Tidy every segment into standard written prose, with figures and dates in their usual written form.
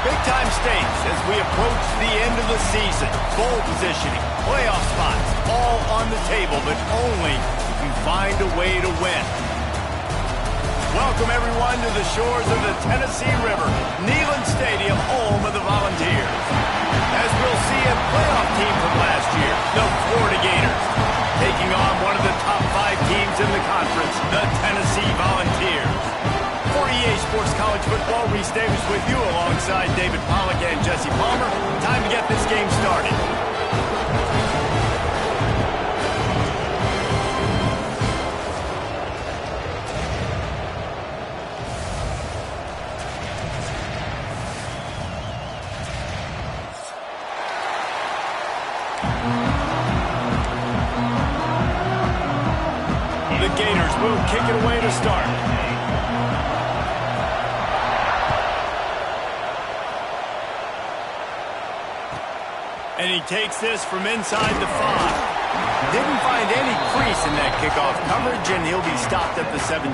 Big-time stakes as we approach the end of the season. Bowl positioning, playoff spots, all on the table, but only if you find a way to win. Welcome, everyone, to the shores of the Tennessee River, Neyland Stadium, home of the Volunteers. As we'll see a playoff team from last year, the Florida Gators, taking on one of the top 5 teams in the conference, the Tennessee Volunteers. For EA Sports College Football, Reese Davis with you alongside David Pollack and Jesse Palmer. Time to get this game started. The Gators will kick it away to start. And he takes this from inside the 5. Didn't find any crease in that kickoff coverage, and he'll be stopped at the 17.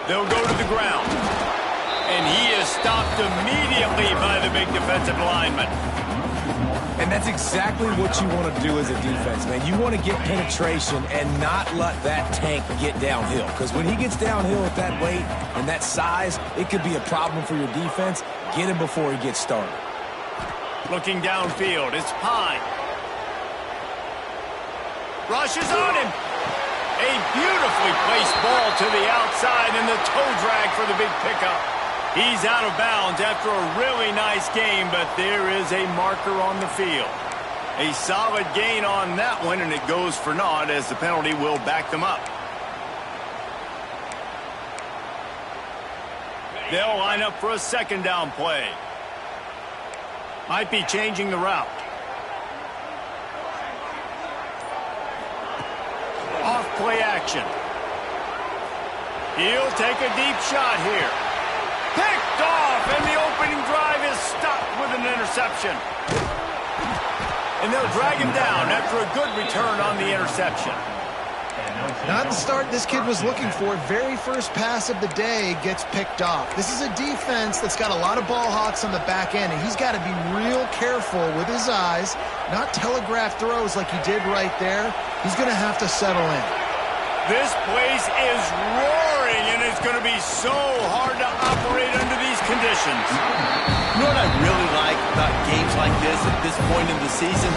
They'll go to the ground. And he is stopped immediately by the big defensive lineman. And that's exactly what you want to do as a defense, man. You want to get penetration and not let that tank get downhill. Because when he gets downhill with that weight and that size, it could be a problem for your defense. Get him before he gets started. Looking downfield, it's Pine. Rushes on him. A beautifully placed ball to the outside and the toe drag for the big pickup. He's out of bounds after a really nice game, but there is a marker on the field. A solid gain on that one, and it goes for naught as the penalty will back them up. They'll line up for a second down play. Might be changing the route. Off play action. He'll take a deep shot here. Picked off, and the opening drive is stopped with an interception. And they'll drag him down after a good return on the interception. Not the start this kid was looking for. Very first pass of the day gets picked off. This is a defense that's got a lot of ball hawks on the back end, and he's got to be real careful with his eyes, not telegraph throws like he did right there. He's going to have to settle in. This place is roaring, and it's going to be so hard to operate under these conditions. You know what I really like about games like this at this point in the season?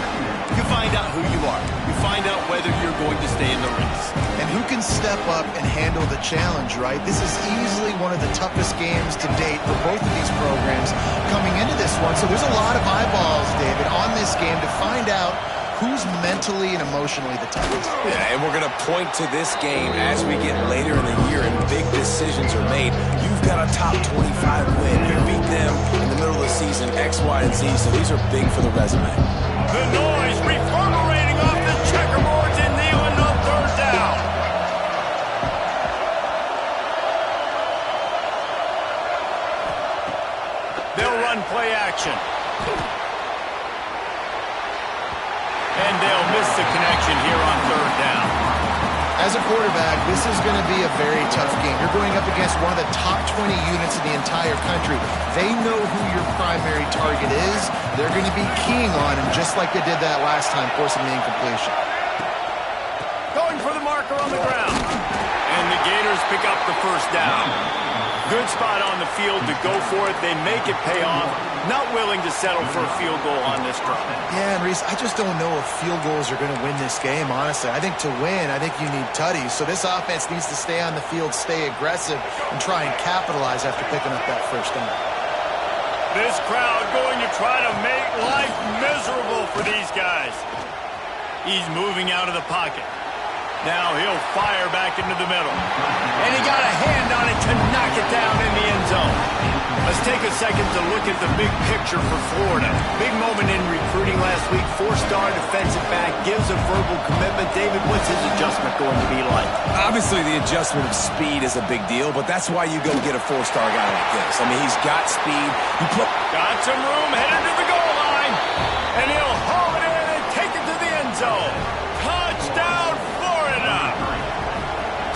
You find out who you are. You find out whether you're going to stay in the race. And who can step up and handle the challenge, right? This is easily one of the toughest games to date for both of these programs coming into this one. So there's a lot of eyeballs, David, on this game to find out who's mentally and emotionally the toughest. Yeah, and we're going to point to this game as we get later in the year and big decisions are made. You've got a top 25 win. You beat them in the middle of the season, X, Y, and Z, so these are big for the resume. The noise reverberating off the checkerboards in Neyland on third down. They'll run play action. And they'll miss the connection here on third down. As a quarterback, this is going to be a very tough game. You're going up against one of the top 20 units in the entire country. They know who your primary target is. They're going to be keying on him just like they did that last time, forcing the incompletion. Going for the marker on the ground. And the Gators pick up the first down. Good spot on the field to go for it. They make it pay off. Not willing to settle for a field goal on this drive. Yeah, and Reese, I just don't know if field goals are going to win this game, honestly. I think to win, I think you need tutties. So this offense needs to stay on the field, stay aggressive, and try and capitalize after picking up that first down. This crowd going to try to make life miserable for these guys. He's moving out of the pocket. Now he'll fire back into the middle. And he got a hand on it to knock it down in the end zone. Let's take a second to look at the big picture for Florida. Big moment in recruiting last week. 4-star defensive back gives a verbal commitment. David, what's his adjustment going to be like? Obviously, the adjustment of speed is a big deal, but that's why you go get a 4-star guy like this. I mean, he's got speed. Got some room headed to the goal line. And he'll haul it in and take it to the end zone. Touchdown, Florida!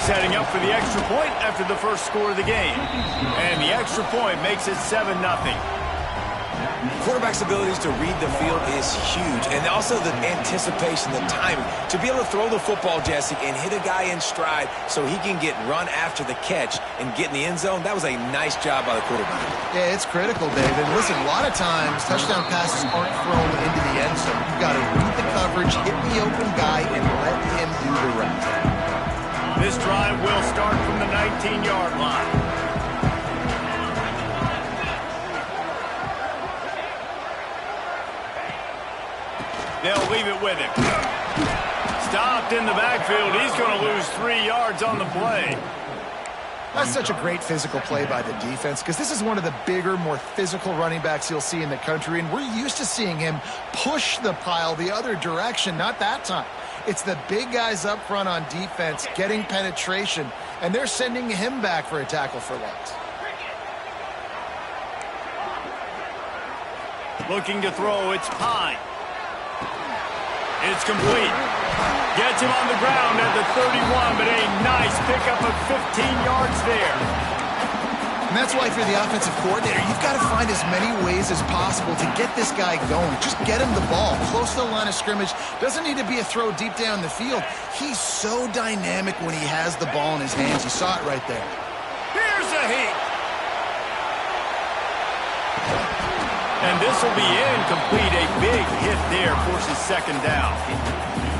Setting up for the extra point after the first score of the game. And the extra point makes it 7-0. Quarterback's abilities to read the field is huge, and also the anticipation, the timing. To be able to throw the football, Jesse, and hit a guy in stride so he can get run after the catch and get in the end zone, that was a nice job by the quarterback. Yeah, it's critical, David. Listen, a lot of times touchdown passes aren't thrown into the end zone. You've got to read the coverage, hit the open guy, and let him do the rest. This drive will start from the 19-yard line. They'll leave it with him. Stopped in the backfield. He's going to lose 3 yards on the play. That's such a great physical play by the defense because this is one of the bigger, more physical running backs you'll see in the country, and we're used to seeing him push the pile the other direction. Not that time. It's the big guys up front on defense getting penetration, and they're sending him back for a tackle for loss. Looking to throw, it's Pine. It's complete. Gets him on the ground at the 31, but a nice pickup of 15 yards there. And that's why, if you're the offensive coordinator, you've got to find as many ways as possible to get this guy going. Just get him the ball close to the line of scrimmage. Doesn't need to be a throw deep down the field. He's so dynamic when he has the ball in his hands. You saw it right there. Here's a heat. And this will be incomplete. A big hit there forces second down.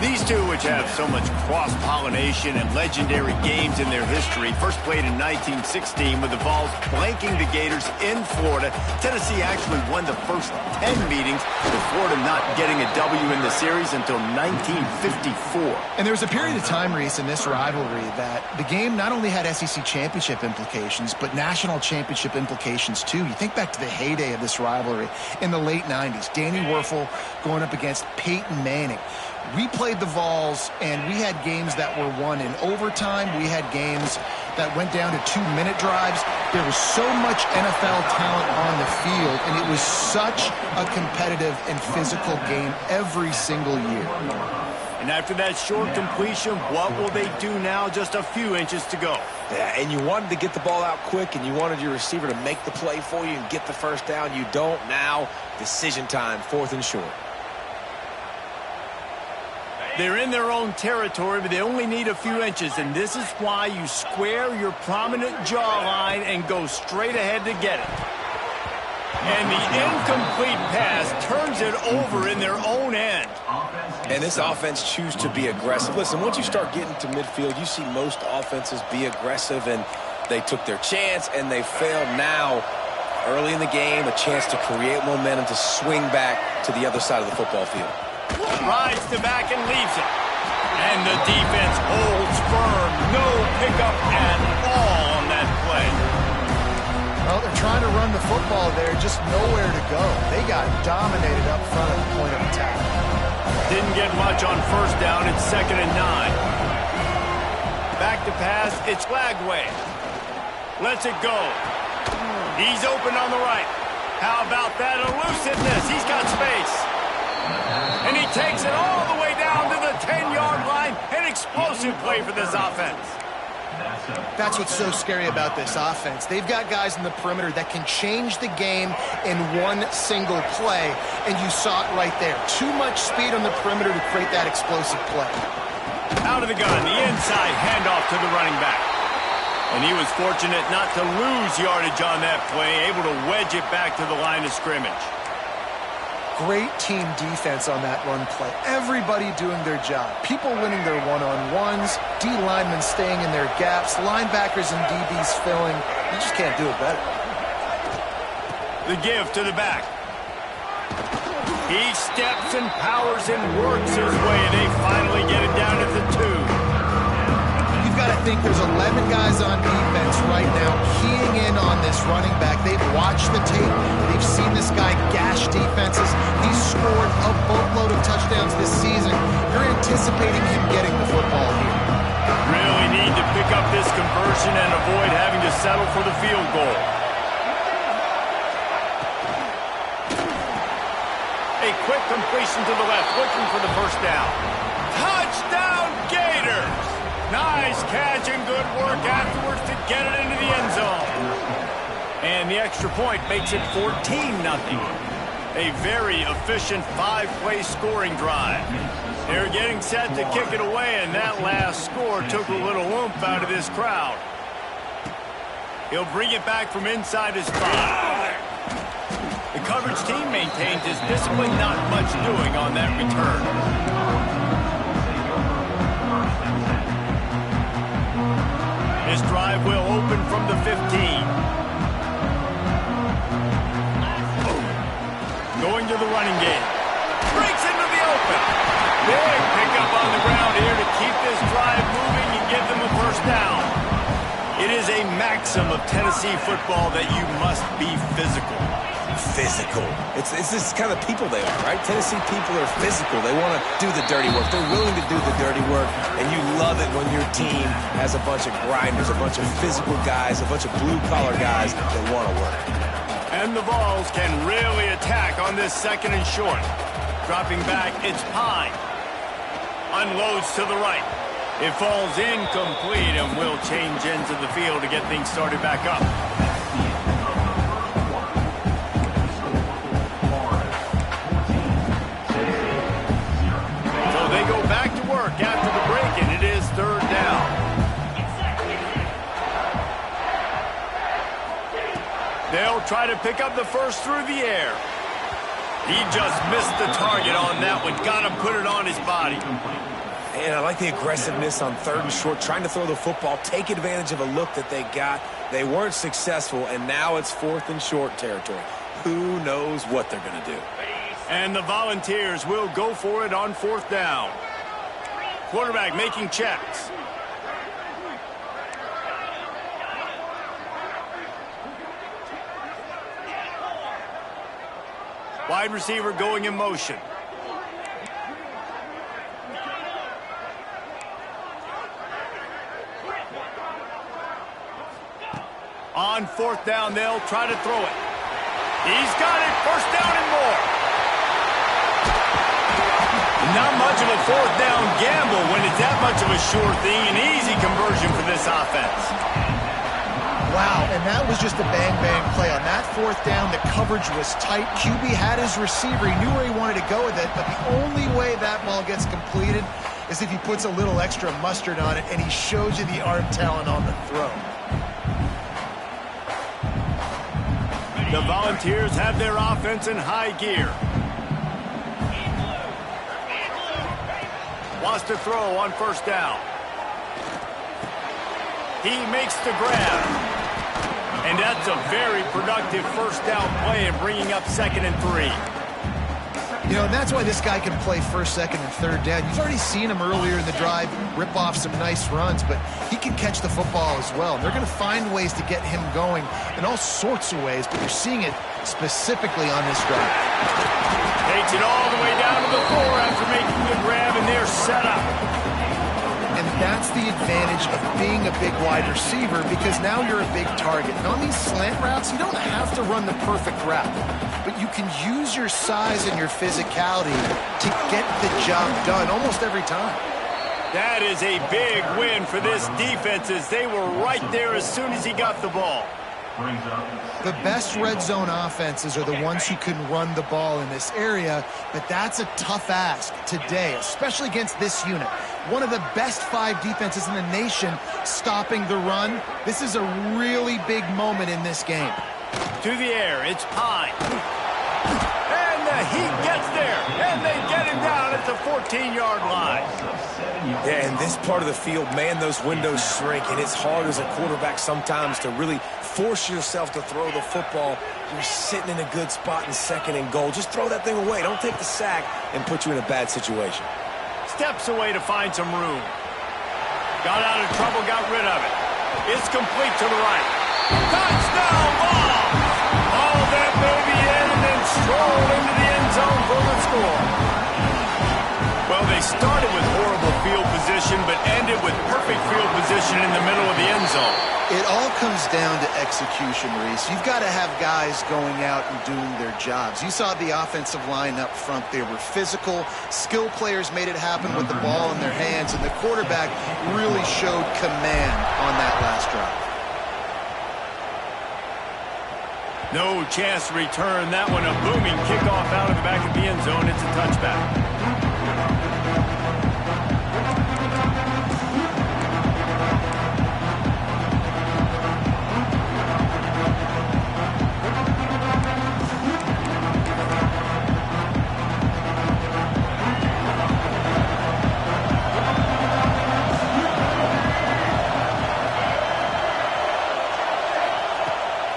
These two, which have so much cross-pollination and legendary games in their history, first played in 1916 with the Vols blanking the Gators in Florida. Tennessee actually won the first 10 meetings, with Florida not getting a W in the series until 1954. And there was a period of time, Reese, in this rivalry that the game not only had SEC championship implications, but national championship implications, too. You think back to the heyday of this rivalry in the late 90s. Danny Werfel going up against Peyton Manning. We played the Vols, and we had games that were won in overtime. We had games that went down to 2-minute drives. There was so much NFL talent on the field, and it was such a competitive and physical game every single year. And after that short completion, what will they do now? Just a few inches to go. Yeah, and you wanted to get the ball out quick, and you wanted your receiver to make the play for you and get the first down. You don't now. Decision time, 4th and short. They're in their own territory, but they only need a few inches, and this is why you square your prominent jawline and go straight ahead to get it. And the incomplete pass turns it over in their own end. And this offense chooses to be aggressive. Listen, once you start getting to midfield, you see most offenses be aggressive, and they took their chance, and they failed now. Early in the game, a chance to create momentum to swing back to the other side of the football field. Rides the back and leaves it. And the defense holds firm. No pickup at all on that play. Well, they're trying to run the football there, just nowhere to go. They got dominated up front at the point of attack. Didn't get much on first down. It's 2nd and 9. Back to pass. It's Lagway. Lets it go. He's open on the right. How about that elusiveness? He's got space. And he takes it all the way down to the 10-yard line. An explosive play for this offense. That's what's so scary about this offense. They've got guys in the perimeter that can change the game in one single play, and you saw it right there. Too much speed on the perimeter to create that explosive play. Out of the gun, the inside handoff to the running back. And he was fortunate not to lose yardage on that play, able to wedge it back to the line of scrimmage. Great team defense on that run play. Everybody doing their job. People winning their one-on-ones, D linemen staying in their gaps, linebackers and DBs filling. You just can't do it better. The give to the back. He steps and powers and works his way, and they finally get it down at the 2. You've got to think there's 11 guys on defense right now keying in on this running back. They've watched the tape. They've seen this guy gash defenses. He's scored a boatload of touchdowns this season. You're anticipating him getting the football here. Really need to pick up this conversion and avoid having to settle for the field goal. A quick completion to the left, looking for the first down. Touchdown, Gators! Nice catch and good work afterwards to get it into the end zone. And the extra point makes it 14-0. A very efficient 5-play scoring drive. They're getting set to kick it away, and that last score took a little oomph out of this crowd. He'll bring it back from inside his 5. The coverage team maintains his discipline, not much doing on that return. This drive will open from the 15. Going to the running game. Breaks into the open. Big pickup on the ground here to keep this drive moving and give them a first down. It is a maxim of Tennessee football that you must be physical. Physical. It's this kind of people they are, right? Tennessee people are physical. They want to do the dirty work. They're willing to do the dirty work, and you love it when your team has a bunch of grinders, a bunch of physical guys, a bunch of blue-collar guys that want to work. And the Vols can really attack on this second and short. Dropping back, it's Pine. Unloads to the right. It falls incomplete and will change ends of the field to get things started back up. So they go back to work after the break, and it is third down. They'll try to pick up the first through the air. He just missed the target on that one. Got to put it on his body. And I like the aggressiveness on third and short, trying to throw the football, take advantage of a look that they got. They weren't successful, and now it's fourth and short territory. Who knows what they're going to do? And the Volunteers will go for it on fourth down. Quarterback making checks. Wide receiver going in motion. On fourth down, they'll try to throw it. He's got it. First down and more. Not much of a fourth down gamble when it's that much of a sure thing. An easy conversion for this offense. Wow, and that was just a bang-bang play. On that fourth down, the coverage was tight. QB had his receiver. He knew where he wanted to go with it, but the only way that ball gets completed is if he puts a little extra mustard on it, and he shows you the arm talent on the throw. The Volunteers have their offense in high gear. Wants to throw on first down. He makes the grab. And that's a very productive first down play and bringing up 2nd and 3. You know, and that's why this guy can play first, second, and third down. You've already seen him earlier in the drive rip off some nice runs, but he can catch the football as well. And they're going to find ways to get him going in all sorts of ways, but you're seeing it specifically on this drive. Takes it all the way down to the floor after making the grab, and they're set up. And that's the advantage of being a big wide receiver, because now you're a big target. And on these slant routes, you don't have to run the perfect route, but you can use your size and your physicality to get the job done almost every time. That is a big win for this defense, as they were right there as soon as he got the ball. The best red zone offenses are the ones who can run the ball in this area, but that's a tough ask today, especially against this unit. One of the best 5 defenses in the nation stopping the run. This is a really big moment in this game. To the air, it's Pine. And the heat gets there, and they get him down at the 14-yard line. Yeah, in this part of the field, man, those windows shrink, and it's hard as a quarterback sometimes to really force yourself to throw the football. You're sitting in a good spot in 2nd and goal. Just throw that thing away. Don't take the sack and put you in a bad situation. Steps away to find some room. Got out of trouble, got rid of it. It's complete to the right. Touchdown ball! All that baby in and then strolled into the end zone for the score. Well, they started with horrible field position, but ended with perfect field position in the middle of the end zone. It all comes down to execution, Reese. You've got to have guys going out and doing their jobs. You saw the offensive line up front. They were physical. Skill players made it happen with the ball in their hands, and the quarterback really showed command on that last drive. No chance to return that one. A booming kickoff out of the back of the end zone. It's a touchback.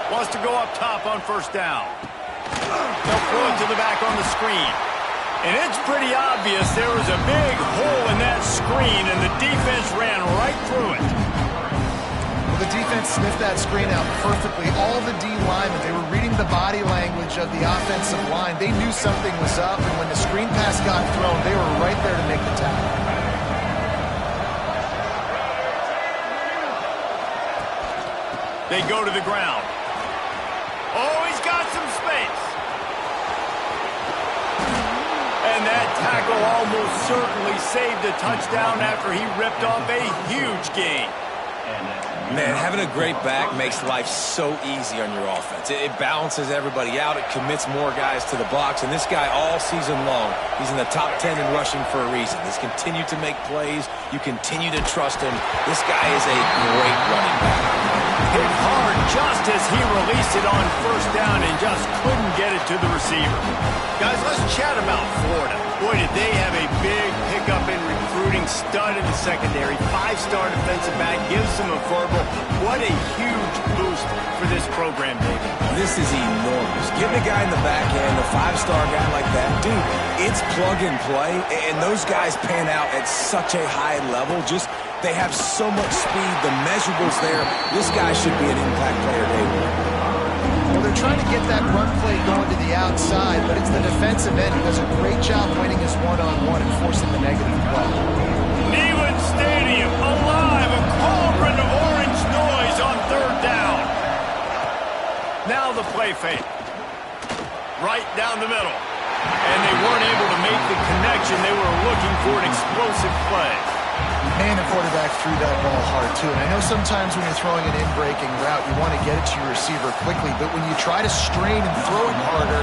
Wants to go up top on first down. They'll throw it to the back on the screen. And it's pretty obvious there was a big hole in that screen, and the defense ran right through it. Well, the defense sniffed that screen out perfectly. All the D linemen, they were reading the body language of the offensive line. They knew something was up, and when the screen pass got thrown, they were right there to make the tackle. They go to the ground. Oh, he's got some space. And that tackle almost certainly saved a touchdown after he ripped off a huge gain. Man, having a great back makes life so easy on your offense. It balances everybody out. It commits more guys to the box. And this guy all season long, he's in the top 10 in rushing for a reason. He's continued to make plays. You continue to trust him. This guy is a great running back. Hit hard just as he released it on first down and just couldn't get it to the receiver. Guys, let's chat about Florida. Boy, did they have a big pickup in recruiting. Stud in the secondary. 5-star defensive back. Gives them a verbal. What a huge boost for this program, David. This is enormous. Getting a guy in the back end, a 5-star guy like that, dude, it's plug and play. And those guys pan out at such a high level. Just they have so much speed. The measurables there. This guy should be an impact player, David. Well, they're trying to get that run play going to the outside, but it's the defensive end who does a great job winning his one-on-one and forcing the negative play. Neyland Stadium alive, a cauldron of orange noise on third down. Now the play fake. Right down the middle. And they weren't able to make the connection. They were looking for an explosive play. And the quarterback threw that ball hard, too. And I know sometimes when you're throwing an in-breaking route, you want to get it to your receiver quickly. But when you try to strain and throw it harder,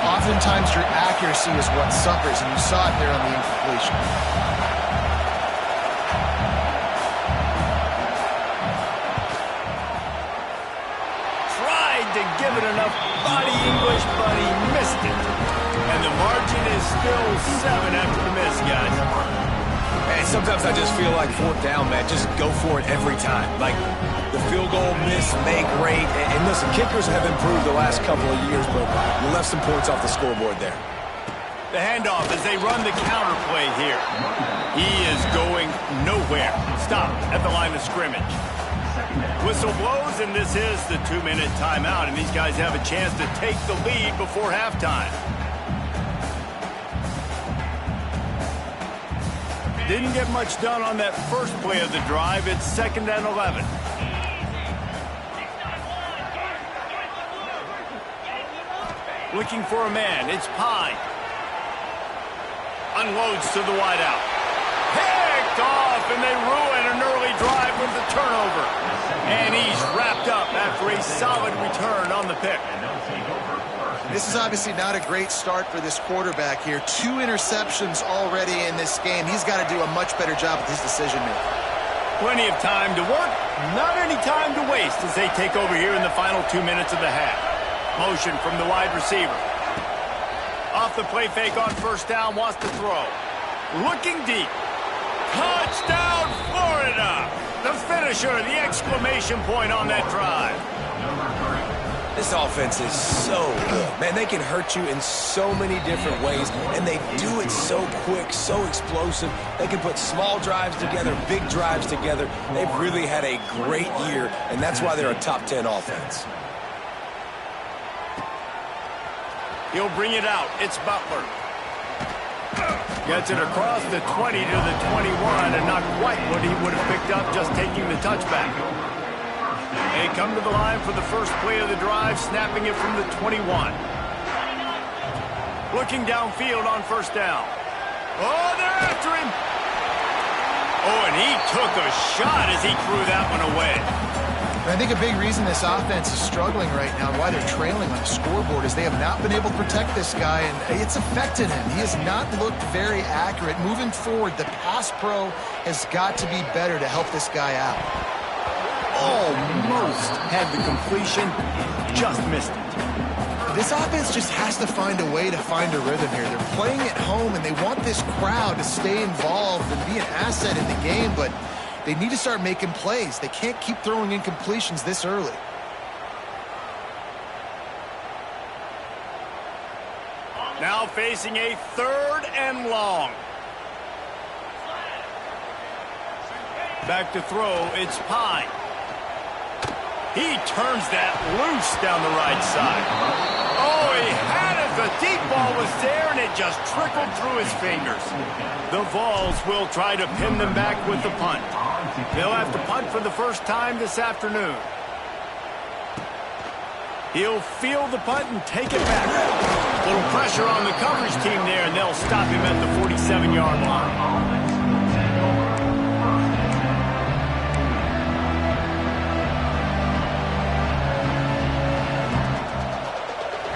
oftentimes your accuracy is what suffers. And you saw it there on the incompletion. Tried to give it enough body English, but he missed it. And the margin is still 7 after the miss, guys. And sometimes I just feel like fourth down, man, just go for it every time. Like the field goal miss, make rate. And listen, kickers have improved the last couple of years, but you left some points off the scoreboard there. The handoff as they run the counter play here. He is going nowhere. Stop at the line of scrimmage. Whistle blows, and this is the 2-minute timeout, and these guys have a chance to take the lead before halftime. Didn't get much done on that first play of the drive. It's 2nd and 11. Looking for a man. It's Pine. Unloads to the wideout. Picked off, and they ruin an early drive with the turnover. And he's wrapped up after a solid return on the pick. This is obviously not a great start for this quarterback here. 2 interceptions already in this game. He's got to do a much better job with his decision-making. Plenty of time to work, not any time to waste as they take over here in the final 2 minutes of the half. Motion from the wide receiver. Off the play fake on first down, wants to throw. Looking deep. Touchdown, Florida! The finisher, the exclamation point on that drive. This offense is so good. Man, they can hurt you in so many different ways, and they do it so quick, so explosive. They can put small drives together, big drives together. They've really had a great year, and that's why they're a top 10 offense. He'll bring it out. It's Butler. Gets it across the 20 to the 21, and not quite what he would have picked up just taking the touchback. They come to the line for the first play of the drive, snapping it from the 21. Looking downfield on first down. Oh, they're after him. Oh, and he took a shot as he threw that one away. I think a big reason this offense is struggling right now and why they're trailing on the scoreboard is they have not been able to protect this guy, and it's affected him. He has not looked very accurate. Moving forward, the pass pro has got to be better to help this guy out. Almost had the completion, just missed it. This offense just has to find a way to find a rhythm here. They're playing at home, and they want this crowd to stay involved and be an asset in the game, but they need to start making plays. They can't keep throwing incompletions this early. Now facing a 3rd and long. Back to throw, it's Pine. He turns that loose down the right side. Oh, he had it. The deep ball was there, and it just trickled through his fingers. The Vols will try to pin them back with the punt. They'll have to punt for the first time this afternoon. He'll field the punt and take it back. A little pressure on the coverage team there, and they'll stop him at the 47-yard line.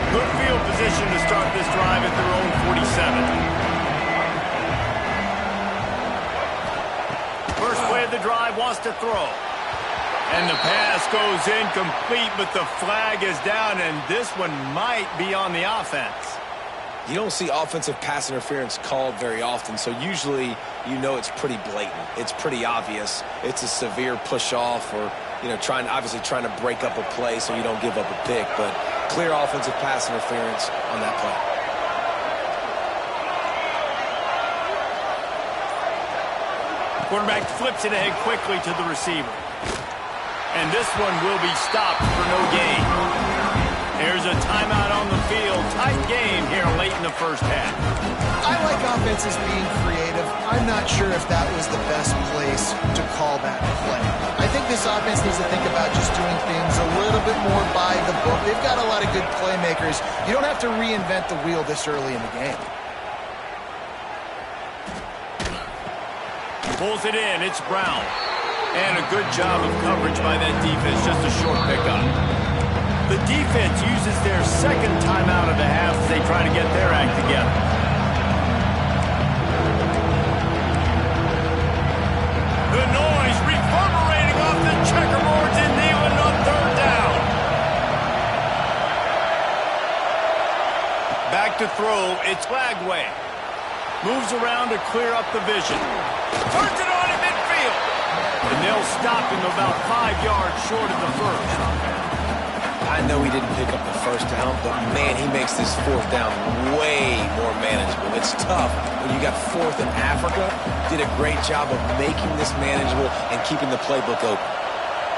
Good field position to start this drive at their own 47. First play of the drive, wants to throw. And the pass goes incomplete, but the flag is down, and this one might be on the offense. You don't see offensive pass interference called very often, so usually you know it's pretty blatant. It's pretty obvious. It's a severe push-off or, obviously trying to break up a play so you don't give up a pick, but clear offensive pass interference on that play. Quarterback flips it ahead quickly to the receiver. And this one will be stopped for no gain. There's a timeout on the field. Tight game here late in the first half. I like offenses being creative. I'm not sure if that was the best place to call that play. I think this offense needs to think about just doing things a little bit more by the book. They've got a lot of good playmakers. You don't have to reinvent the wheel this early in the game. Pulls it in. It's Brown. And a good job of coverage by that defense. Just a short pickup. The defense uses their second timeout of the half as they try to get their act together. The noise reverberating off the checkerboards in Neyland on 3rd down. Back to throw. It's Lagway. Moves around to clear up the vision. Turns it on in midfield. And they'll stop him about 5 yards short of the first. I know he didn't pick up the first down, but, man, he makes this 4th down way more manageable. It's tough when you got 4th in Africa. Did a great job of making this manageable and keeping the playbook open.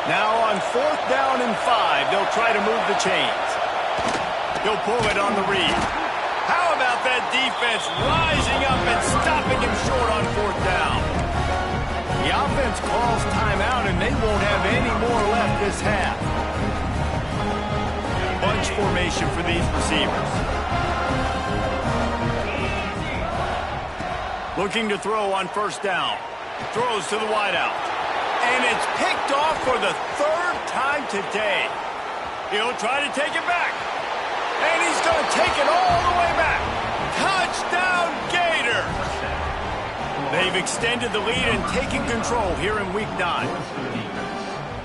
Now on 4th down and 5, they'll try to move the chains. He'll pull it on the read. How about that defense rising up and stopping him short on 4th down? The offense calls timeout, and they won't have any more left this half. Bunch formation for these receivers. Looking to throw on 1st down. Throws to the wideout. And it's picked off for the 3rd time today. He'll try to take it back. And he's going to take it all the way back. Touchdown, Gators! They've extended the lead and taken control here in Week 9.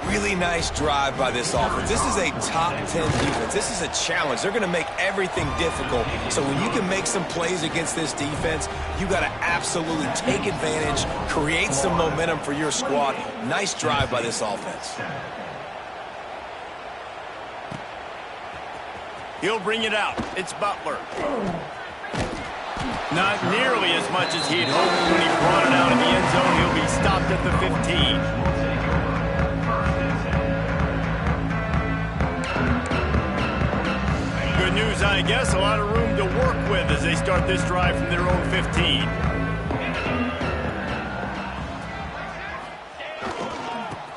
Really nice drive by this offense. This is a top 10 defense. This is a challenge. They're going to make everything difficult. So when you can make some plays against this defense, you got to absolutely take advantage, create some momentum for your squad. Nice drive by this offense. He'll bring it out. It's Butler. Not nearly as much as he'd hoped when he brought it out in the end zone. He'll be stopped at the 15. Good news, I guess. A lot of room to work with as they start this drive from their own 15.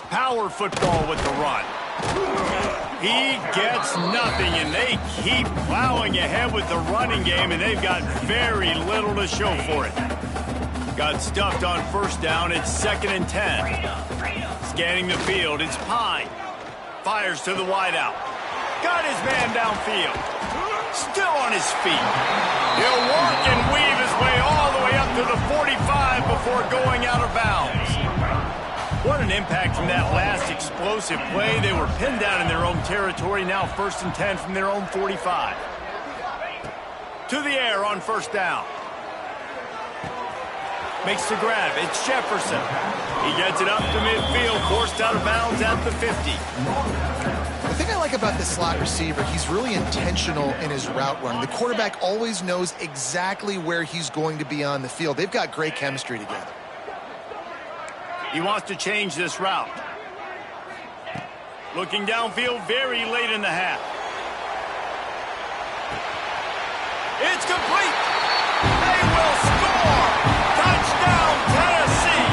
Power football with the run. He gets nothing, and they keep plowing ahead with the running game, and they've got very little to show for it. Got stuffed on first down. It's 2nd and 10. Scanning the field, it's Pine. Fires to the wideout. Got his man downfield. Still on his feet. He'll work and weave his way all the way up to the 45 before going out of bounds. What an impact from that last explosive play. They were pinned down in their own territory. Now 1st and 10 from their own 45. To the air on first down. Makes the grab. It's Jefferson. He gets it up to midfield, forced out of bounds at the 50. The thing I like about this slot receiver, he's really intentional in his route run. The quarterback always knows exactly where he's going to be on the field. They've got great chemistry together. He wants to change this route. Looking downfield very late in the half. It's complete. They will score. Touchdown, Tennessee.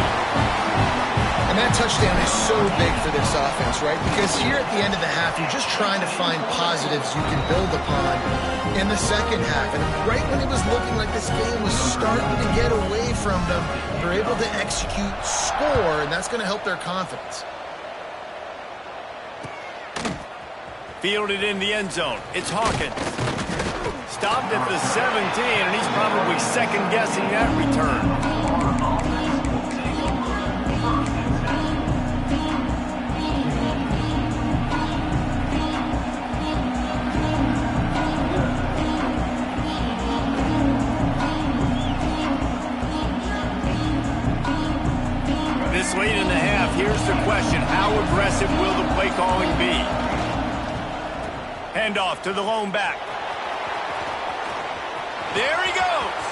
And that touchdown is so big for this offense, right? Because here at the end of the half, you're just trying to find positives you can build upon in the second half. And right when it was looking like this game was starting to get away from them, they're able to execute, score, and that's going to help their confidence. Fielded in the end zone. It's Hawkins. Stopped at the 17, and he's probably second-guessing that return. This late in the half, here's the question. How aggressive will the play calling be? Handoff to the lone back. There he goes.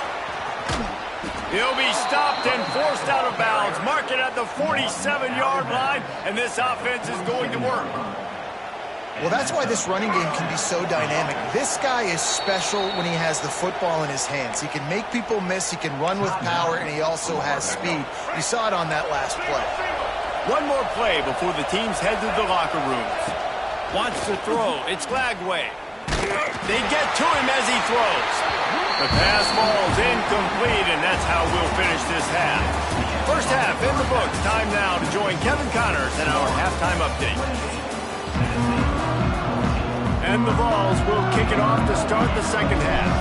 He'll be stopped and forced out of bounds. Mark it at the 47-yard line, and this offense is going to work. Well, that's why this running game can be so dynamic. This guy is special when he has the football in his hands. He can make people miss, he can run with power, and he also has speed. You saw it on that last play. One more play before the teams head to the locker rooms. Wants to throw. It's Glagway. They get to him as he throws. The pass ball's incomplete, and that's how we'll finish this half. First half in the books. Time now to join Kevin Connors in our halftime update. And the Vols will kick it off to start the second half.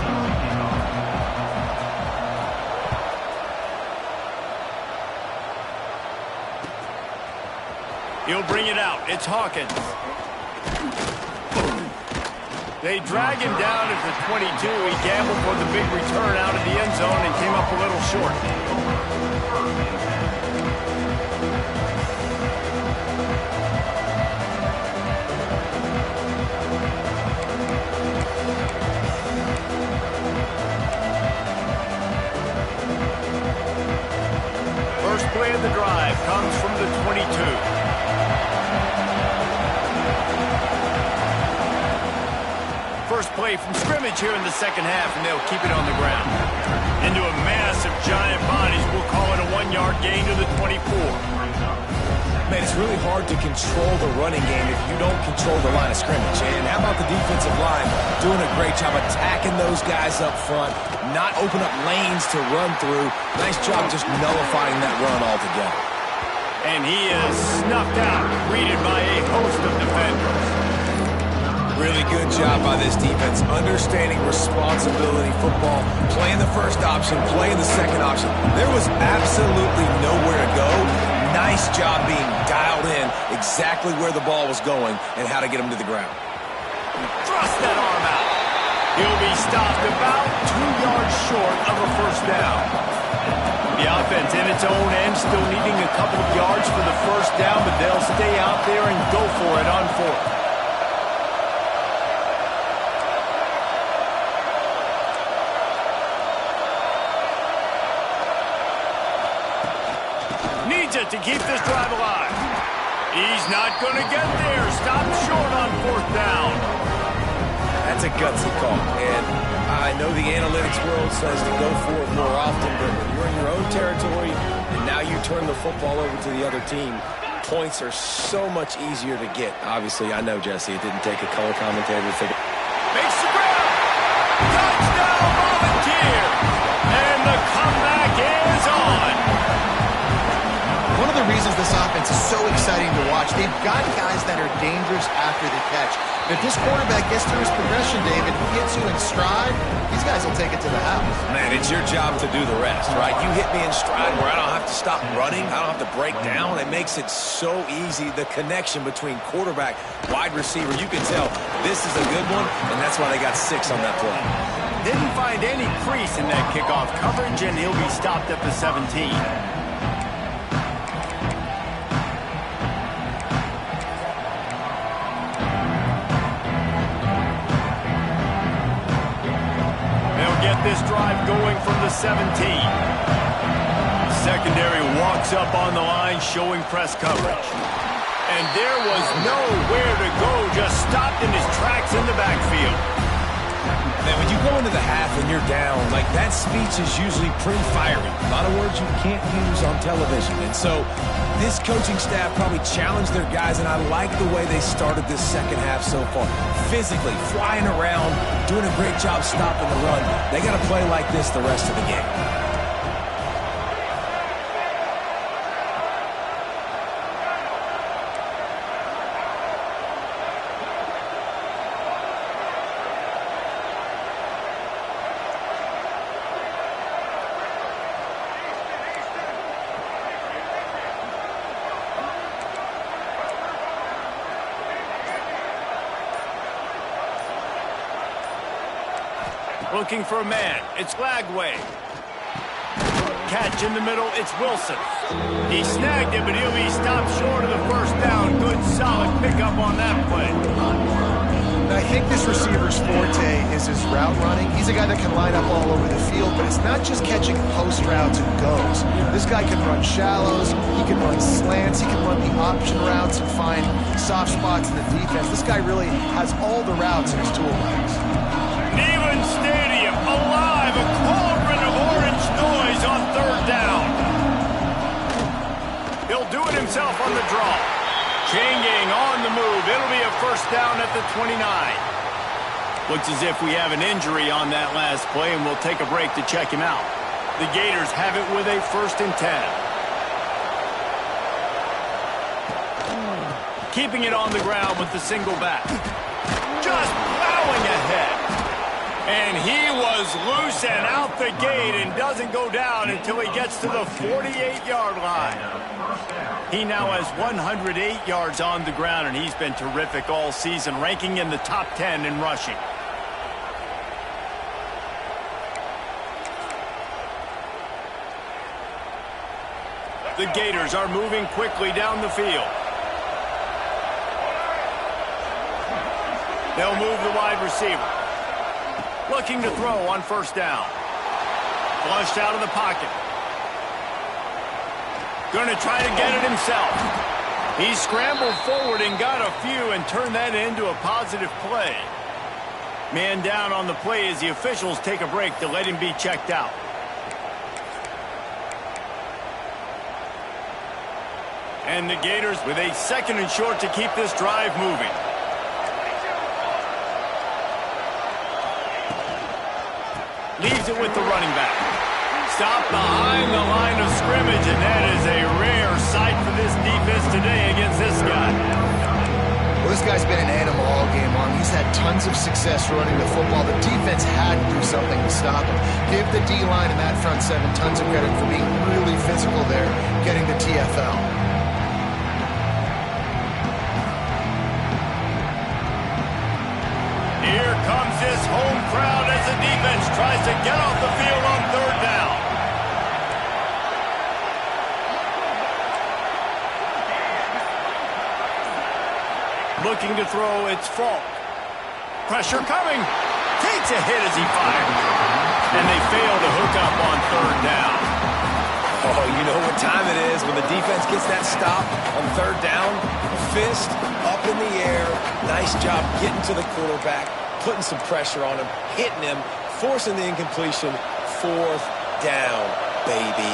He'll bring it out. It's Hawkins. They drag him down at the 22. He gambled for the big return out of the end zone and came up a little short. First play of the drive comes from the 22. First play from scrimmage here in the second half, and they'll keep it on the ground. Into a mass of giant bodies. We'll call it a 1-yard gain to the 24. Man, it's really hard to control the running game if you don't control the line of scrimmage. And how about the defensive line doing a great job attacking those guys up front, not open up lanes to run through. Nice job just nullifying that run altogether. And he is snuffed out, greeted by a host of defenders. Really good job by this defense, understanding responsibility football, playing the first option, playing the second option. There was absolutely nowhere to go. Nice job being dialed in exactly where the ball was going and how to get him to the ground. Thrust that arm out. He'll be stopped about 2 yards short of a first down. The offense in its own end still needing a couple of yards for the first down, but they'll stay out there and go for it on fourth. to keep this drive alive. He's not going to get there. Stop short on 4th down. That's a gutsy call. And I know the analytics world says to go for it more often, but when you're in your own territory and now you turn the football over to the other team, points are so much easier to get. Obviously, I know, Jesse, it didn't take a color commentator to figure. Makes the grab. Touchdown, Volunteer. And the comeback is on. One of the reasons this offense is so exciting to watch, they've got guys that are dangerous after the catch. If this quarterback gets through his progression, David, he hits you in stride, these guys will take it to the house. Man, it's your job to do the rest, right? You hit me in stride where I don't have to stop running. I don't have to break down. It makes it so easy. The connection between quarterback, wide receiver, you can tell this is a good one, and that's why they got 6 on that play. Didn't find any crease in that kickoff coverage, and he'll be stopped at the 17. This drive going from the 17. Secondary walks up on the line, showing press coverage. And there was nowhere to go, just stopped in his tracks in the backfield. Man, when you go into the half and you're down, like that speech is usually pretty fiery. A lot of words you can't use on television. And so this coaching staff probably challenged their guys, and I like the way they started this second half so far. Physically, flying around, doing a great job stopping the run. They got to play like this the rest of the game. Looking for a man. It's Lagway. Catch in the middle. It's Wilson. He snagged it, but he'll be stopped short of the 1st down. Good, solid pickup on that play. I think this receiver's forte is his route running. He's a guy that can line up all over the field, but it's not just catching post routes and goes. This guy can run shallows, he can run slants, he can run the option routes and find soft spots in the defense. This guy really has all the routes in his toolbox. Neyland Stadium alive, a cauldron of orange noise on 3rd down. He'll do it himself on the draw. Chain gang on the move. It'll be a 1st down at the 29. Looks as if we have an injury on that last play, and we'll take a break to check him out. The Gators have it with a 1st and 10. Keeping it on the ground with the single back. Just plowing ahead. And he was loose and out the gate and doesn't go down until he gets to the 48-yard line. He now has 108 yards on the ground, and he's been terrific all season, ranking in the top 10 in rushing. The Gators are moving quickly down the field. They'll move the wide receiver. Looking to throw on 1st down. Flushed out of the pocket. Going to try to get it himself. He scrambled forward and got a few and turned that into a positive play. Man down on the play as the officials take a break to let him be checked out. And the Gators with a 2nd and short to keep this drive moving. Leaves it with the running back. Stopped behind the line of scrimmage, and that is a rare sight for this defense today against this guy. Well, this guy's been an animal all game long. He's had tons of success running the football. The defense had to do something to stop him. Give the D-line and that front 7 tons of credit for being really physical there, getting the TFL. Here comes this home crowd as the defense tries to get off the field on 3rd down. Looking to throw, it's Falk. Pressure coming. Takes a hit as he fires. And they fail to hook up on 3rd down. Oh, you know what time it is when the defense gets that stop on third down. Fist up in the air. Nice job getting to the quarterback, putting some pressure on him, hitting him, forcing the incompletion. Fourth down, baby.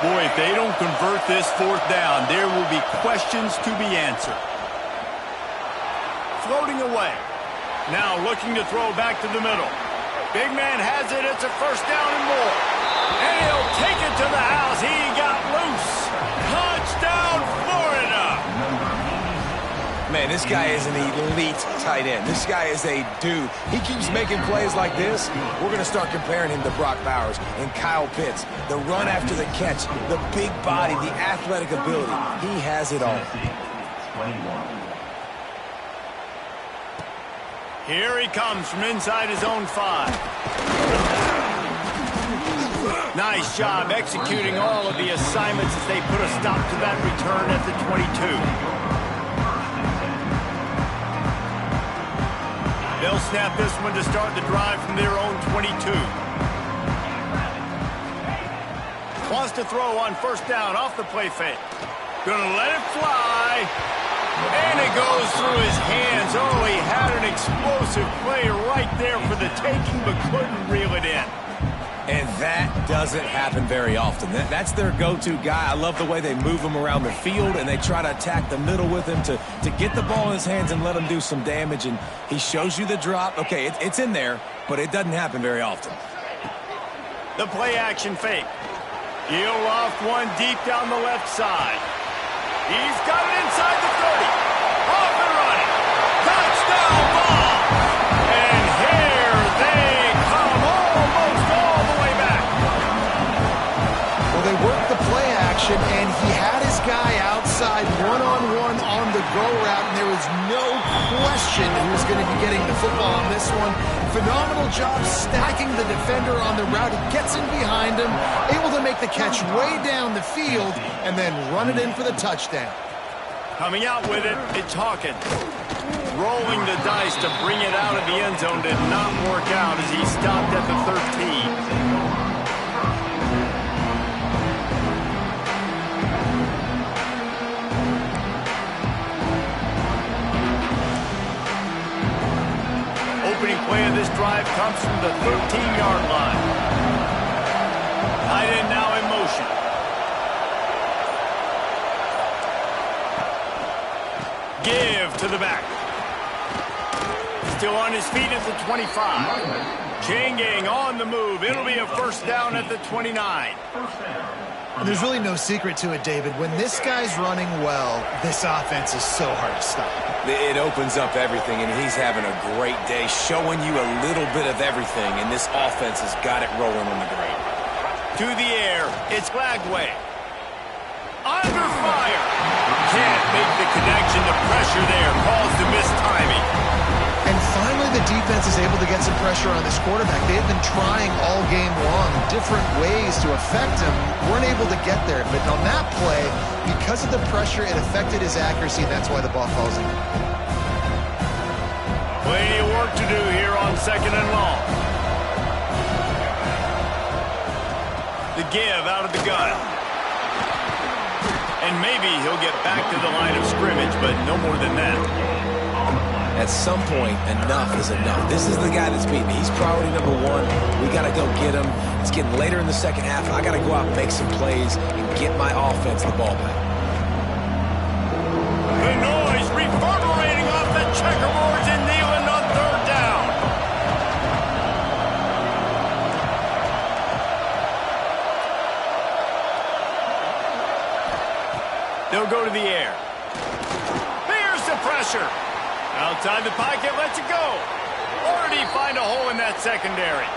Boy, if they don't convert this fourth down, there will be questions to be answered. Floating away. Now looking to throw back to the middle. Big man has it. It's a first down and more. And he'll take it to the house. He got loose. Touchdown, Florida. Man, this guy is an elite tight end. This guy is a dude. He keeps making plays like this. We're going to start comparing him to Brock Bowers and Kyle Pitts. The run after the catch, the big body, the athletic ability. He has it all. Here he comes from inside his own 5. Nice job executing all of the assignments as they put a stop to that return at the 22. They'll snap this one to start the drive from their own 22. Wants to throw on first down off the play fake. Gonna let it fly. And it goes through his hands. Oh, he had an explosive play right there for the taking, but couldn't reel it in. And that doesn't happen very often. That's their go-to guy. I love the way they move him around the field, and they try to attack the middle with him to get the ball in his hands and let him do some damage. And he shows you the drop. Okay, it's in there, but it doesn't happen very often. The play-action fake. He'll loft one deep down the left side. He's got it inside the 30. Off and running. Touchdown ball. And here they come almost all the way back. Well, they worked the play action, and he had his guy outside one-on-one on the go route, and there was no question who was going to be getting the football on this one. Phenomenal job stacking the defender on the route. He gets in behind him, able to make the catch way down the field, and then run it in for the touchdown. Coming out with it, it's Hawkins. Rolling the dice to bring it out of the end zone did not work out as he stopped at the 13. Opening play of this drive comes from the 13-yard line. Tight end now in motion. Give to the back. Still on his feet at the 25. Chain gang on the move. It'll be a first down at the 29. And there's really no secret to it, David. When this guy's running well, this offense is so hard to stop. It opens up everything, and he's having a great day, showing you a little bit of everything, and this offense has got it rolling on the grade. To the air, it's Glagway. Under fire. Can't make the connection. The pressure there calls the missed timing. And finally, the defense is able to get some pressure on this quarterback. They have been trying all game long different ways to affect him. Weren't able to get there. But on that play, because of the pressure, it affected his accuracy, and that's why the ball falls in. Plenty of work to do here on second and long. The give out of the gun. And maybe he'll get back to the line of scrimmage, but no more than that. At some point, enough is enough. This is the guy that's beating me. He's priority number one. We got to go get him. It's getting later in the second half. I got to go out and make some plays and get my offense the ball back. The noise reverberating off the checkerboards in Neyland on third down. They'll go to the air. There's the pressure. Outside the pocket, lets it go. Already find a hole in that secondary.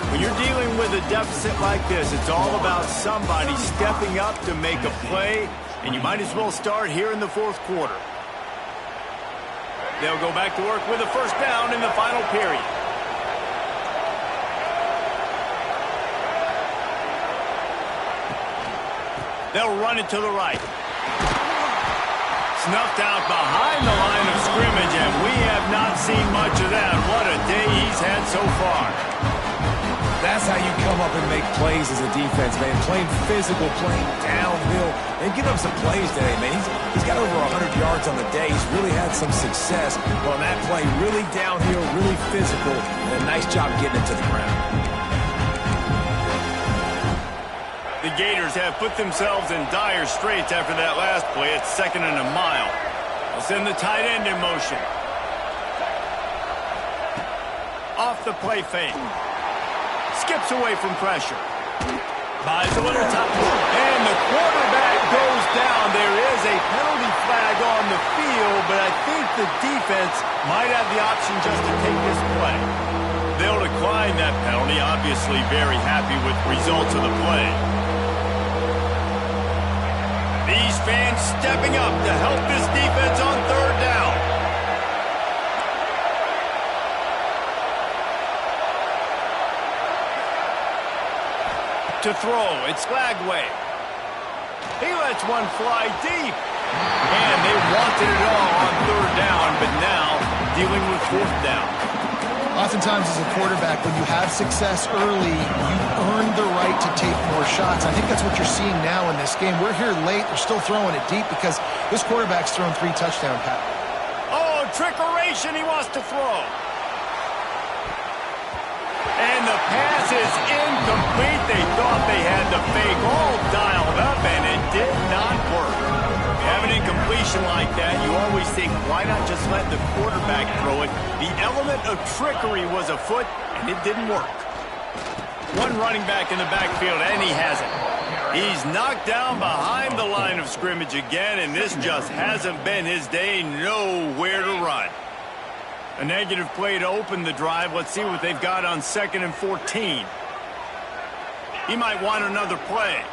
When you're dealing with a deficit like this, it's all about somebody stepping up to make a play, and you might as well start here in the fourth quarter. They'll go back to work with a first down in the final period. They'll run it to the right. Snuffed out behind the line of scrimmage, and we have not seen much of that. What a day he's had so far. That's how you come up and make plays as a defense, man. Playing physical, playing downhill, and getting up some plays today, man. He's got over 100 yards on the day. He's really had some success on that play. Really downhill, really physical, and a nice job getting it to the ground. The Gators have put themselves in dire straits after that last play. It's 2nd and a mile. They'll send the tight end in motion. Off the play fake. Skips away from pressure. Buys a little top. And the quarterback goes down. There is a penalty flag on the field, but I think the defense might have the option just to take this play. They'll decline that penalty. Obviously very happy with results of the play. These fans stepping up to help this defense on 3rd down. To throw, it's Lagway. He lets one fly deep. And they wanted it all on 3rd down, but now dealing with 4th down. Oftentimes as a quarterback, when you have success early, you earn the right to take more shots. I think that's what you're seeing now in this game. We're here late. They're still throwing it deep because this quarterback's thrown 3 touchdown passes. Oh, trickeration. He wants to throw. And the pass is incomplete. They thought they had the fake all dialed up, and it did not work. Have an incompletion like that, you always think, why not just let the quarterback throw it? The element of trickery was afoot, and it didn't work. One running back in the backfield, and he has it. He's knocked down behind the line of scrimmage again, and this just hasn't been his day. Nowhere to run. A negative play to open the drive. Let's see what they've got on 2nd and 14. He might want another play.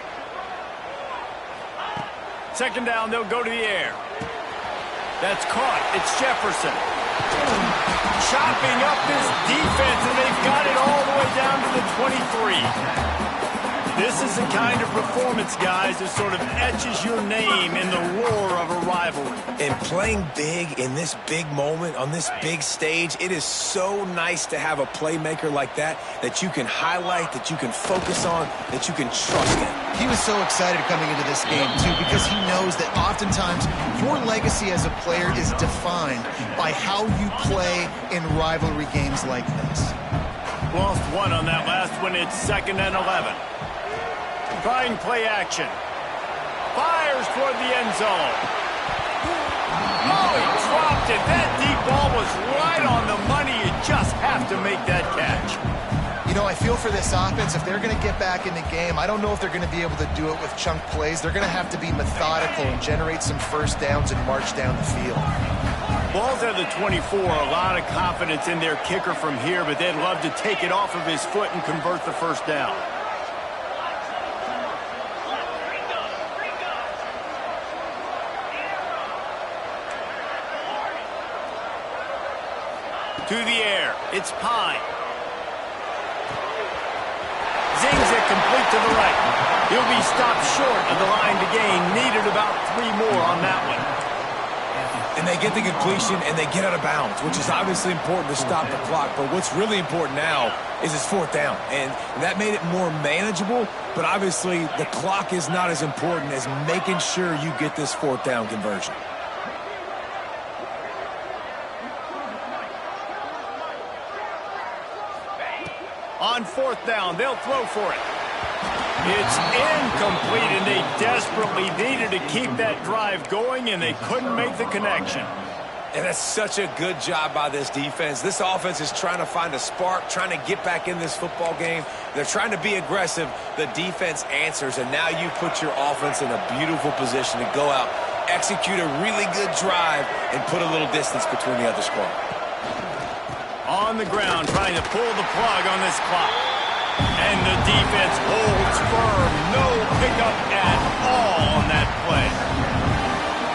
2nd down, they'll go to the air. That's caught. It's Jefferson. Chopping up this defense, and they've got it all the way down to the 23. This is the kind of performance, guys, that sort of etches your name in the roar of a rivalry. And playing big in this big moment, on this big stage, it is so nice to have a playmaker like that you can highlight, that you can focus on, that you can trust in. He was so excited coming into this game, too, because he knows that oftentimes your legacy as a player is defined by how you play in rivalry games like this. Lost one on that last one. It's 2nd and 11. Trying play action. Fires toward the end zone. Oh, he dropped it. That deep ball was right on the money. You just have to make that catch. You know, I feel for this offense, if they're going to get back in the game, I don't know if they're going to be able to do it with chunk plays. They're going to have to be methodical and generate some 1st downs and march down the field. Ball's at the 24. A lot of confidence in their kicker from here, but they'd love to take it off of his foot and convert the 1st down. To the air. It's Pine. Zings it complete to the right. He'll be stopped short of the line to gain. Needed about 3 more on that one. And they get the completion, and they get out of bounds, which is obviously important to stop the clock. But what's really important now is it's 4th down. And that made it more manageable, but obviously the clock is not as important as making sure you get this 4th down conversion. On 4th down, they'll throw for it. It's incomplete, and they desperately needed to keep that drive going, and they couldn't make the connection. And that's such a good job by this defense. This offense is trying to find a spark, trying to get back in this football game. They're trying to be aggressive. The defense answers, and now you put your offense in a beautiful position to go out, execute a really good drive, and put a little distance between the other squad. On the ground, trying to pull the plug on this clock. And the defense holds firm. No pickup at all on that play.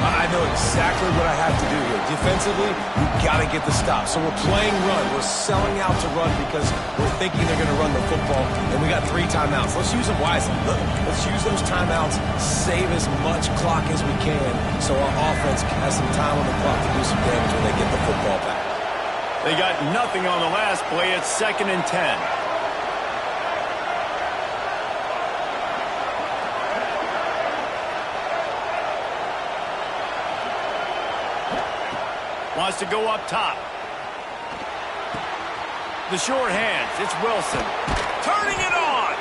I know exactly what I have to do here. Defensively, we've got to get the stop. So we're playing run. We're selling out to run because we're thinking they're going to run the football, and we got 3 timeouts. Let's use them wisely. Let's use those timeouts, save as much clock as we can so our offense has some time on the clock to do some damage when they get the football back. They got nothing on the last play. It's 2nd and 10. Wants to go up top. The short hands. It's Wilson. Turning it on.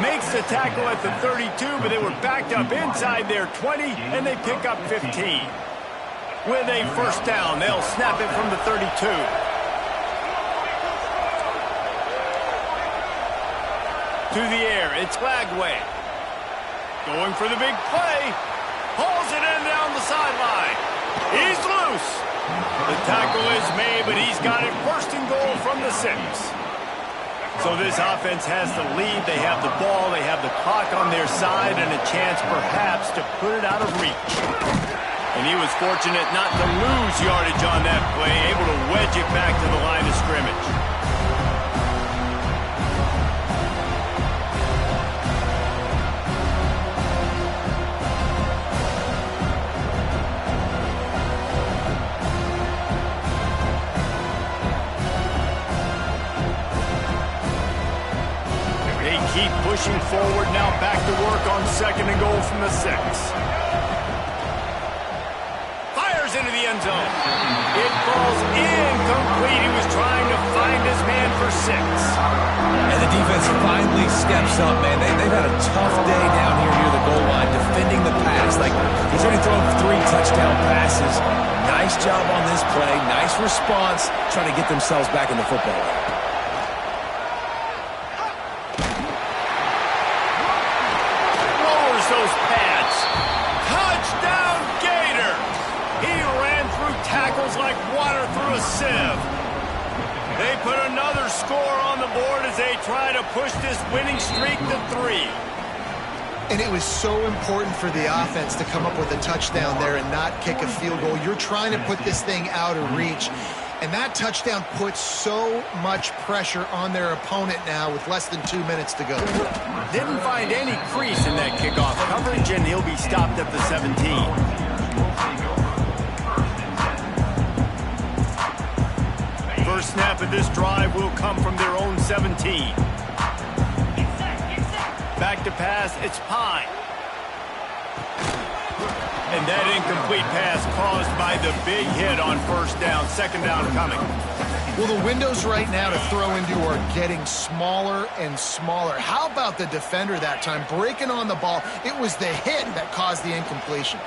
Makes the tackle at the 32, but they were backed up inside their 20, and they pick up 15. With a first down, they'll snap it from the 32. To the air, it's Lagway. Going for the big play. Hauls it in down the sideline. He's loose. The tackle is made, but he's got it first and goal from the 6. So this offense has the lead. They have the ball. They have the clock on their side and a chance perhaps to put it out of reach. And he was fortunate not to lose yardage on that play, able to wedge it back to the line of scrimmage. Keep pushing forward, now back to work on second and goal from the 6. Fires into the end zone. It falls incomplete. He was trying to find his man for 6. And the defense finally steps up, man. They've had a tough day down here near the goal line defending the pass. Like, he's already thrown 3 touchdown passes. Nice job on this play. Nice response, trying to get themselves back in the football game. Those pads. Touchdown, Gator! He ran through tackles like water through a sieve. They put another score on the board as they try to push this winning streak to 3. And it was so important for the offense to come up with a touchdown there and not kick a field goal. You're trying to put this thing out of reach. And that touchdown puts so much pressure on their opponent now with less than 2 minutes to go. Didn't find any crease in that kickoff coverage, and he'll be stopped at the 17. First snap of this drive will come from their own 17. Back to pass, it's Pine. And that incomplete pass caused by the big hit on first down. Second down coming. Well, the windows right now to throw into are getting smaller and smaller. How about the defender that time breaking on the ball? It was the hit that caused the incompletion.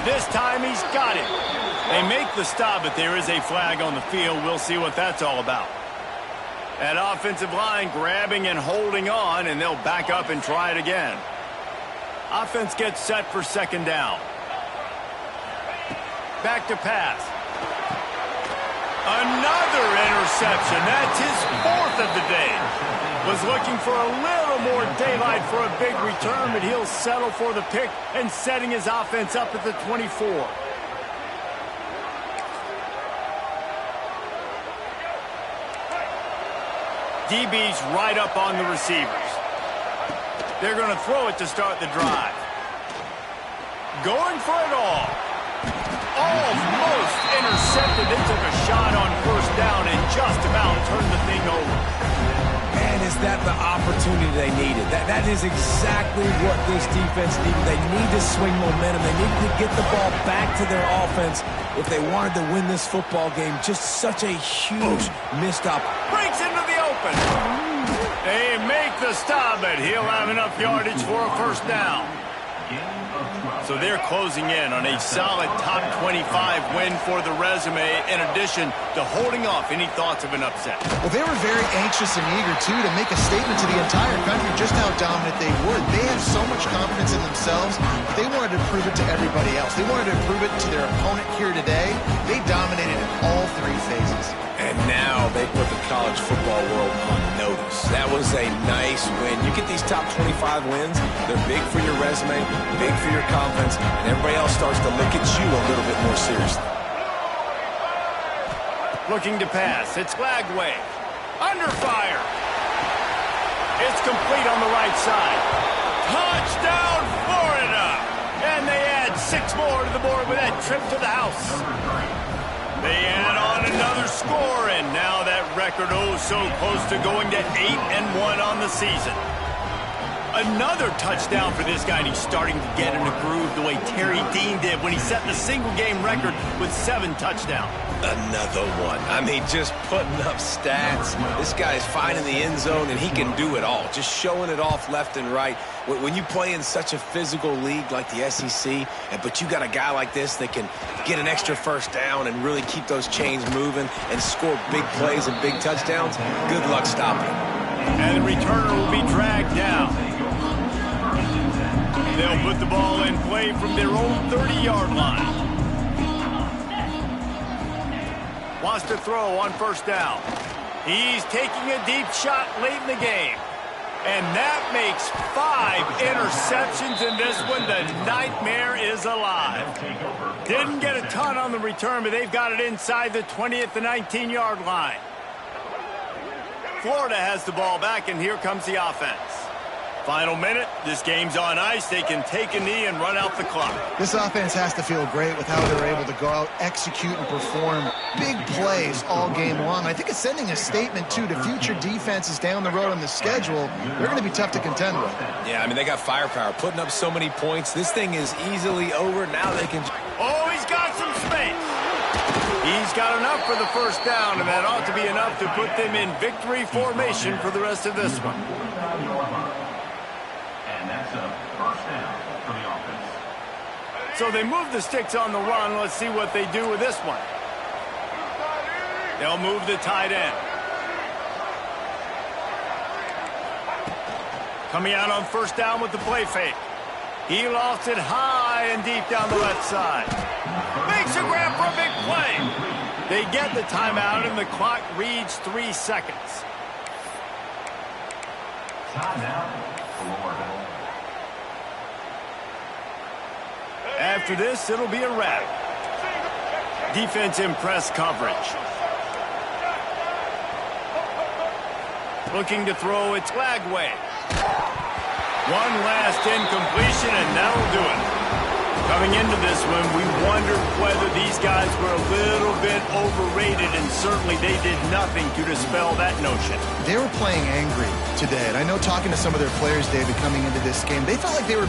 This time he's got it. They make the stop, but there is a flag on the field. We'll see what that's all about. That offensive line grabbing and holding on, and they'll back up and try it again. Offense gets set for second down. Back to pass. Another interception. That's his 4th of the day. Was looking for a little more daylight for a big return, but he'll settle for the pick and setting his offense up at the 24. DB's right up on the receivers. They're going to throw it to start the drive. Going for it all. Almost intercepted. They took a shot on first down and just about turned the thing over. Man, is that the opportunity they needed? That is exactly what this defense needed. They need to swing momentum. They needed to get the ball back to their offense if they wanted to win this football game. Just such a huge missed opportunity. Breaks into the open. They make the stop, but he'll have enough yardage for a first down. So they're closing in on a solid top 25 win for the resume, in addition to holding off any thoughts of an upset. Well, they were very anxious and eager, too, to make a statement to the entire country just how dominant they were. They have so much confidence in themselves, but they wanted to prove it to everybody else. They wanted to prove it to their opponent here today. They dominated in all 3 phases. And now they put the college football world on notice. That was a nice win. You get these top 25 wins, they're big for your resume, big for your confidence, and everybody else starts to look at you a little bit more seriously. Looking to pass. It's Lagway. Under fire. It's complete on the right side. Touchdown, Florida! And they add 6 more to the board with that trip to the house. They add on another score, and now that record so close to going to 8-1 on the season. Another touchdown for this guy, and he's starting to get in a groove the way Terry Dean did when he set the single-game record with 7 touchdowns. Another one. I mean, just putting up stats. This guy's finding the end zone, and he can do it all. Just showing it off left and right. When you play in such a physical league like the SEC, but you got a guy like this that can get an extra first down and really keep those chains moving and score big plays and big touchdowns, good luck stopping. And the returner will be dragged down. They'll put the ball in play from their own 30-yard line. Wants to throw on first down. He's taking a deep shot late in the game. And that makes 5 interceptions in this one. The nightmare is alive. Didn't get a ton on the return, but they've got it inside the 20 at the 19-yard line. Florida has the ball back, and here comes the offense. Final minute. This game's on ice. They can take a knee and run out the clock. This offense has to feel great with how they're able to go out, execute, and perform big plays all game long. I think it's sending a statement, too, to future defenses down the road on the schedule. They're going to be tough to contend with. Yeah, I mean, they got firepower, putting up so many points. This thing is easily over. Now they can... Oh, he's got some space. He's got enough for the first down, and that ought to be enough to put them in victory formation for the rest of this one. So they move the sticks on the run. Let's see what they do with this one. They'll move the tight end. Coming out on first down with the play fake. He lofts it high and deep down the left side. Makes a grab for a big play. They get the timeout, and the clock reads 3 seconds. Timeout, Florida. After this, it'll be a wrap. Defense in press coverage. Looking to throw, it's Lagway. One last incompletion, and that'll do it. Coming into this one, we wondered whether these guys were a little bit overrated, and certainly they did nothing to dispel that notion. They were playing angry today, and I know talking to some of their players, David, coming into this game, they felt like they were